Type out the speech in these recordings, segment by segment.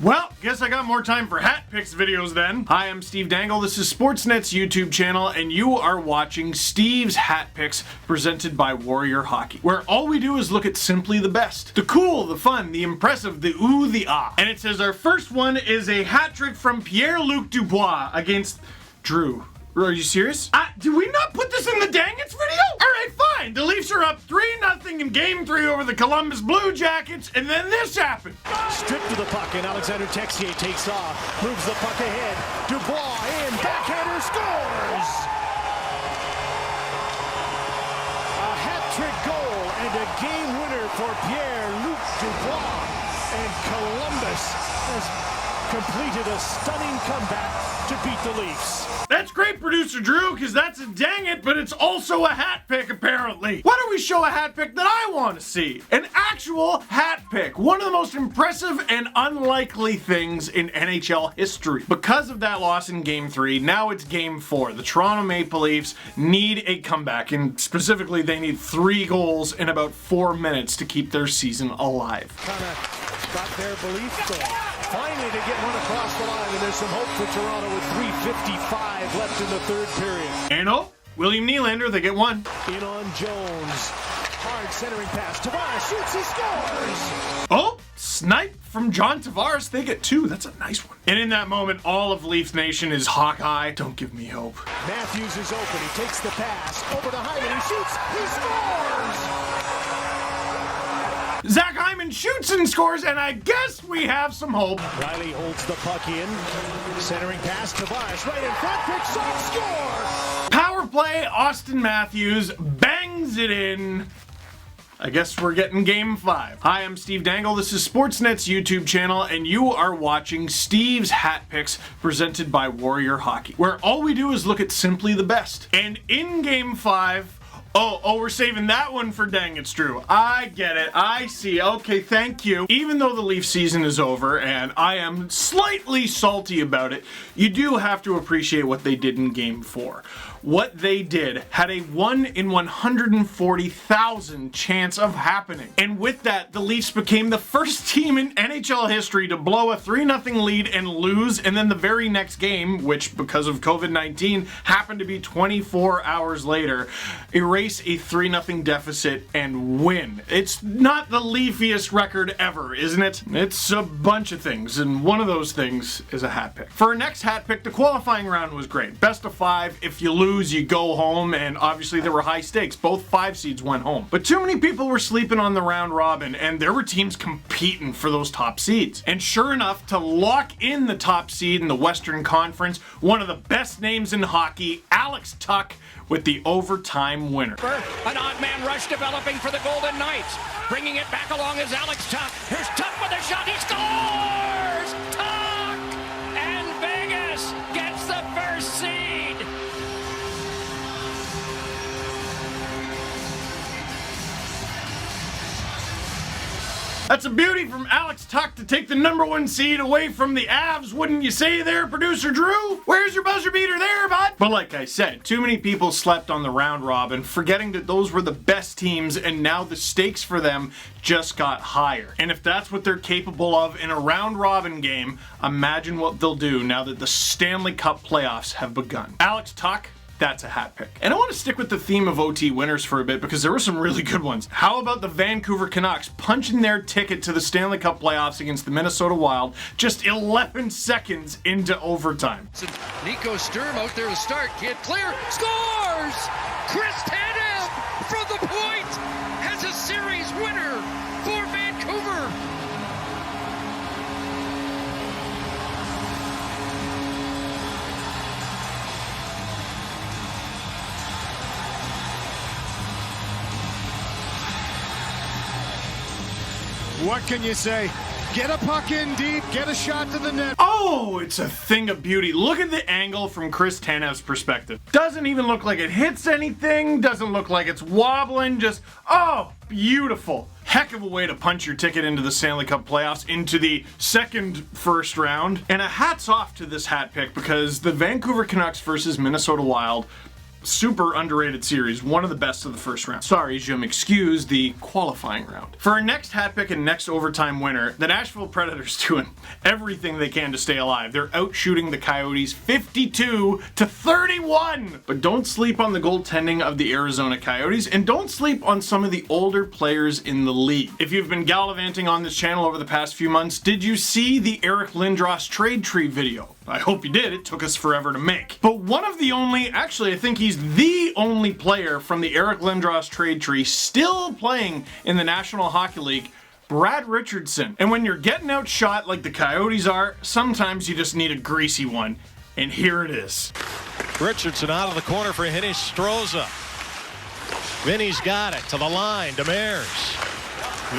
Well, guess I got more time for hat picks videos then. Hi, I'm Steve Dangle. This is Sportsnet's YouTube channel, and you are watching Steve's Hat Picks presented by Warrior Hockey, where all we do is look at simply the best. The cool, the fun, the impressive, the ooh, the ah. And it says our first one is a hat trick from Pierre-Luc Dubois against Drew. Are you serious? Did we not put this in the Dangits video? Alright, fine. The Leafs are up 3-0 in Game 3 over the Columbus Blue Jackets, and then this happened. Stripped to the puck, and Alexander Texier takes off. Moves the puck ahead. Dubois in. Backhander scores! A hat-trick goal and a game winner for Pierre-Luc Dubois. And Columbus has completed a stunning comeback to beat the Leafs. That's great, producer Drew, because that's a dang it, but it's also a hat pick, apparently. Why don't we show a hat pick that I want to see? An actual hat pick. One of the most impressive and unlikely things in NHL history. Because of that loss in Game 3, now it's Game 4. The Toronto Maple Leafs need a comeback, and specifically, they need 3 goals in about 4 minutes to keep their season alive. Kinda got their belief going. Finally, they get one across the line, and there's some hope for Toronto with 3:55 left in the third period. And William Nylander, they get one. In on Jones. Hard centering pass. Tavares shoots, he scores! Oh, snipe from John Tavares, they get 2. That's a nice one. And in that moment, all of Leafs Nation is Hawkeye. Don't give me hope. Matthews is open. He takes the pass. Over to Hyman. He shoots. He scores! Zach Hyman shoots and scores, and I guess we have some hope. Riley holds the puck in. Centering pass. Tavares right in front. Picks off. Score! Power play. Austin Matthews bangs it in. I guess we're getting Game 5. Hi, I'm Steve Dangle. This is Sportsnet's YouTube channel, and you are watching Steve's Hat Picks presented by Warrior Hockey, where all we do is look at simply the best. And in Game 5, we're saving that one for Dang It's True. I get it. I see. Okay, thank you. Even though the Leaf season is over, and I am slightly salty about it, you do have to appreciate what they did in Game 4. What they did had a 1 in 140,000 chance of happening. And with that, the Leafs became the first team in NHL history to blow a 3-0 lead and lose, and then the very next game, which because of COVID-19 happened to be 24 hours later, erase a 3-0 deficit and win. It's not the Leafiest record ever, isn't it? It's a bunch of things, and one of those things is a hat pick. For our next hat pick, the qualifying round was great. Best of 5. If you lose, you go home, and obviously there were high stakes. Both 5 seeds went home. But too many people were sleeping on the round robin, and there were teams competing for those top seeds. And sure enough, to lock in the top seed in the Western Conference, one of the best names in hockey, Alex Tuch, with the overtime winner. An odd man rush developing for the Golden Knights. Bringing it back along is Alex Tuch. Here's Tuch with a shot. He scores! Tuch! And Vegas gets the first seed. That's a beauty from Alex Tuch to take the #1 seed away from the Avs, wouldn't you say there, producer Drew? Where's your buzzer beater there, bud? But like I said, too many people slept on the round robin, forgetting that those were the best teams, and now the stakes for them just got higher. And if that's what they're capable of in a round robin game, imagine what they'll do now that the Stanley Cup playoffs have begun. Alex Tuch, that's a hat pick. And I want to stick with the theme of OT winners for a bit because there were some really good ones. How about the Vancouver Canucks punching their ticket to the Stanley Cup playoffs against the Minnesota Wild just 11 seconds into overtime? Nico Sturm out there to start. Can't clear. Scores! Chris Tanev from the point has a series winner for Vancouver. What can you say? Get a puck in deep, get a shot to the net. Oh, it's a thing of beauty. Look at the angle from Chris Tanev's perspective. Doesn't even look like it hits anything, doesn't look like it's wobbling, just, beautiful. Heck of a way to punch your ticket into the Stanley Cup playoffs, into the second first round. And a hats off to this hat pick because the Vancouver Canucks versus Minnesota Wild, super underrated series, one of the best of the first round. Sorry, je m'excuse, the qualifying round. For our next hat pick and next overtime winner, the Nashville Predators doing everything they can to stay alive. They're out shooting the Coyotes 52-31. But don't sleep on the goaltending of the Arizona Coyotes, and don't sleep on some of the older players in the league. If you've been gallivanting on this channel over the past few months, did you see the Eric Lindros trade tree video? I hope you did. It took us forever to make. But one of the only, actually I think he's the only player from the Eric Lindros trade tree still playing in the National Hockey League, Brad Richardson. And when you're getting outshot like the Coyotes are, sometimes you just need a greasy one. And here it is. Richardson out of the corner for Henny Stroza. Vinny's got it to the line. Demers.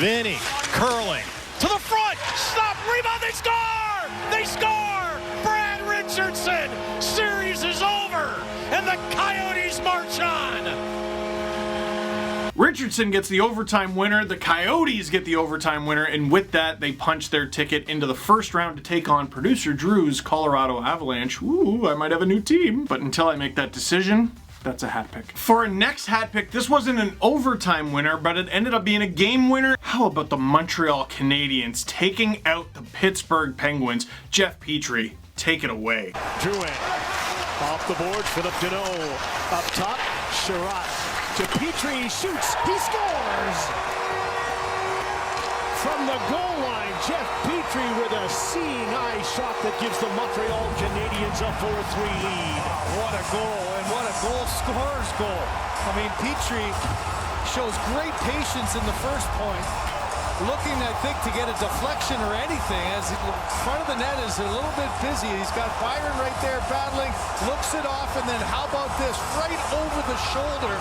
Vinny curling to the front. Stop. Rebound. They score. They score. Brad Richardson. Series is over. And the Coyotes march on. Richardson gets the overtime winner, the Coyotes get the overtime winner, and with that, they punch their ticket into the first round to take on producer Drew's Colorado Avalanche. Ooh, I might have a new team. But until I make that decision, that's a hat pick. For our next hat pick, this wasn't an overtime winner, but it ended up being a game winner. How about the Montreal Canadiens taking out the Pittsburgh Penguins? Jeff Petrie, take it away. Drouin off the board. Philip Deneau up top. Sherratt to Petrie, shoots, he scores! From the goal line, Jeff Petrie with a seeing eye shot that gives the Montreal Canadiens a 4-3 lead. What a goal, and what a goal scorer's goal. I mean, Petrie shows great patience in the first point, looking, I think, to get a deflection or anything, as the front of the net is a little bit busy. He's got Byron right there battling, looks it off, and then how about this, right over the shoulder.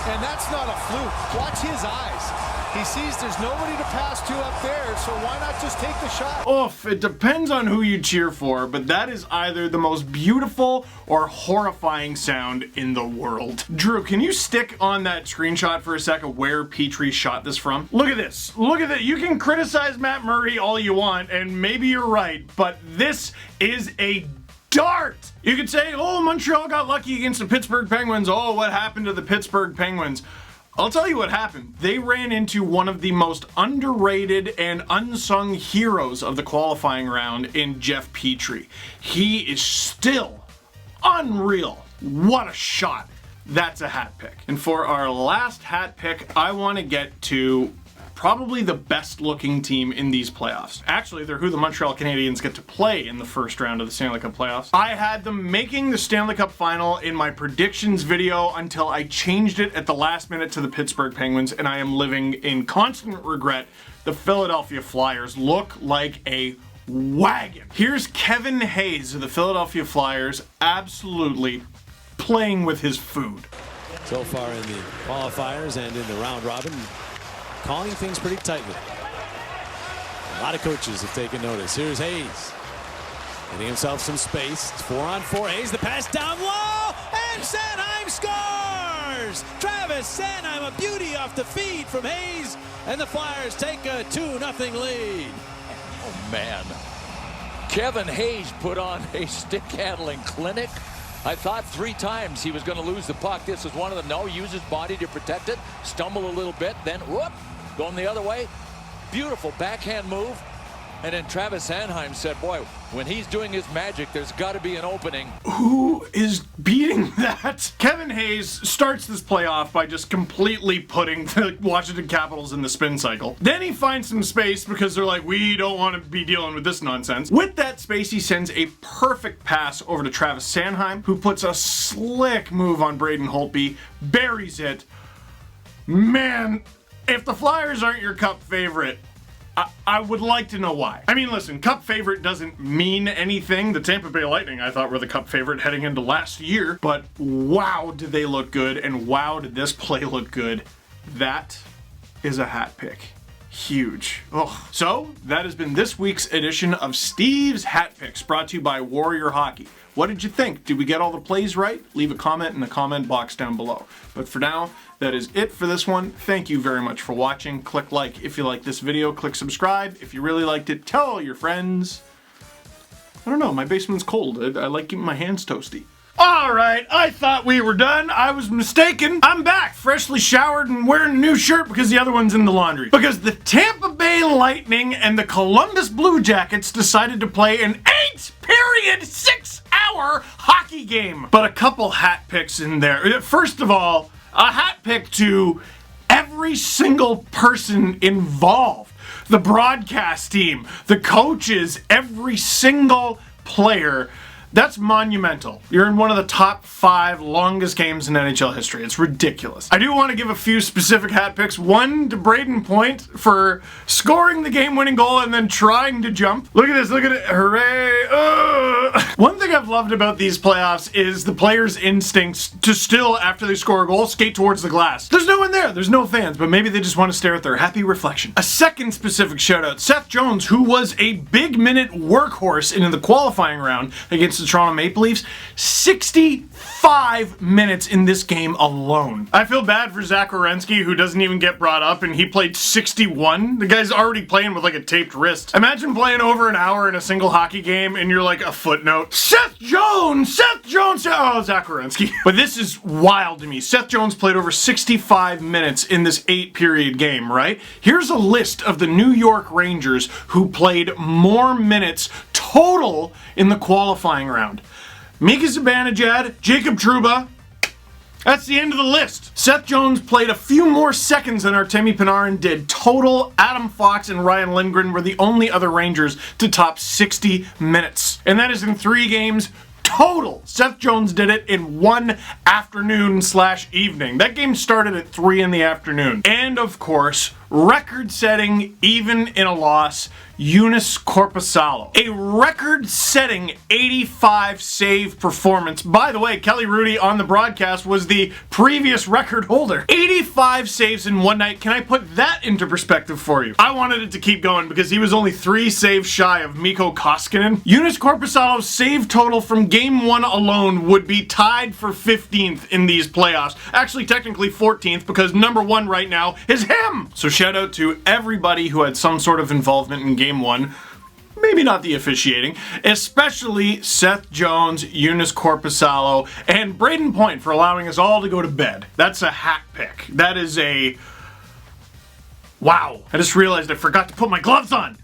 And that's not a fluke. Watch his eyes. He sees there's nobody to pass to up there, so why not just take the shot? Oof, it depends on who you cheer for, but that is either the most beautiful or horrifying sound in the world. Drew, can you stick on that screenshot for a second where Petrie shot this from? Look at this. Look at that. You can criticize Matt Murray all you want, and maybe you're right, but this is a dart! You could say, oh, Montreal got lucky against the Pittsburgh Penguins. Oh, what happened to the Pittsburgh Penguins? I'll tell you what happened. They ran into one of the most underrated and unsung heroes of the qualifying round in Jeff Petrie. He is still unreal. What a shot. That's a hat pick. And for our last hat pick, I want to get to probably the best looking team in these playoffs. Actually, they're who the Montreal Canadiens get to play in the first round of the Stanley Cup playoffs. I had them making the Stanley Cup final in my predictions video until I changed it at the last minute to the Pittsburgh Penguins, and I am living in constant regret. The Philadelphia Flyers look like a wagon. Here's Kevin Hayes of the Philadelphia Flyers absolutely playing with his food. So far in the qualifiers and in the round robin, calling things pretty tightly. A lot of coaches have taken notice. Here's Hayes. Getting himself some space. It's 4-on-4. Hayes, the pass down low, and Sanheim scores! Travis Sanheim, a beauty off the feed from Hayes, and the Flyers take a 2-0 lead. Oh, man. Kevin Hayes put on a stick handling clinic. I thought 3 times he was going to lose the puck. This is one of them. No, use his body to protect it. Stumble a little bit, then whoop, going the other way. Beautiful backhand move. And then Travis Sanheim said, boy, when he's doing his magic, there's got to be an opening. Who is beating that? Kevin Hayes starts this playoff by just completely putting the Washington Capitals in the spin cycle. Then he finds some space because they're like, we don't want to be dealing with this nonsense. With that space, he sends a perfect pass over to Travis Sanheim, who puts a slick move on Braden Holtby, buries it. Man, if the Flyers aren't your Cup favorite, I would like to know why. I mean, listen, Cup favorite doesn't mean anything. The Tampa Bay Lightning, I thought, were the Cup favorite heading into last year. But wow, did they look good, and wow, did this play look good. That is a hat pick. Huge. Oh. So, that has been this week's edition of Steve's Hat Picks, brought to you by Warrior Hockey. What did you think? Did we get all the plays right? Leave a comment in the comment box down below. But for now, that is it for this one. Thank you very much for watching. Click like if you liked this video. Click subscribe if you really liked it. Tell all your friends. I don't know, my basement's cold. I like keeping my hands toasty. Alright, I thought we were done. I was mistaken. I'm back, freshly showered and wearing a new shirt because the other one's in the laundry. Because the Tampa Bay Lightning and the Columbus Blue Jackets decided to play an 8-period, 6-hour hockey game. But a couple hat picks in there. First of all, a hat pick to every single person involved. The broadcast team, the coaches, every single player. That's monumental. You're in one of the top 5 longest games in NHL history. It's ridiculous. I do want to give a few specific hat picks. One to Braden Point for scoring the game-winning goal and then trying to jump. Look at this, look at it. Hooray. One thing I've loved about these playoffs is the players' instincts to still, after they score a goal, skate towards the glass. There's no one there, there's no fans, but maybe they just want to stare at their happy reflection. A second specific shout out, Seth Jones, who was a big minute workhorse in the qualifying round against the Toronto Maple Leafs, 65 minutes in this game alone. I feel bad for Zach Werenski, who doesn't even get brought up, and he played 61. The guy's already playing with like a taped wrist. Imagine playing over an hour in a single hockey game and you're like a footnote. Seth Jones! Seth Jones! Oh, Zach Werenski. But this is wild to me. Seth Jones played over 65 minutes in this 8-period game, right? Here's a list of the New York Rangers who played more minutes total in the qualifying round. Mika Zibanejad, Jacob Trouba. That's the end of the list. Seth Jones played a few more seconds than Artemi Panarin did. Total, Adam Fox and Ryan Lindgren were the only other Rangers to top 60 minutes. And that is in 3 games total. Seth Jones did it in 1 afternoon/evening. That game started at 3 in the afternoon. And of course, record-setting, even in a loss, Joonas Korpisalo. A record-setting 85-save performance. By the way, Kelly Rudy on the broadcast was the previous record holder. 85 saves in one night. Can I put that into perspective for you? I wanted it to keep going because he was only 3 saves shy of Mikko Koskinen. Joonas Korpisalo's save total from Game 1 alone would be tied for 15th in these playoffs. Actually, technically 14th because number 1 right now is him! So shout out to everybody who had some sort of involvement in Game 1. Maybe not the officiating, especially Seth Jones, Joonas Korpisalo, and Braden Point for allowing us all to go to bed. That's a hat pick. That is a... wow. I just realized I forgot to put my gloves on.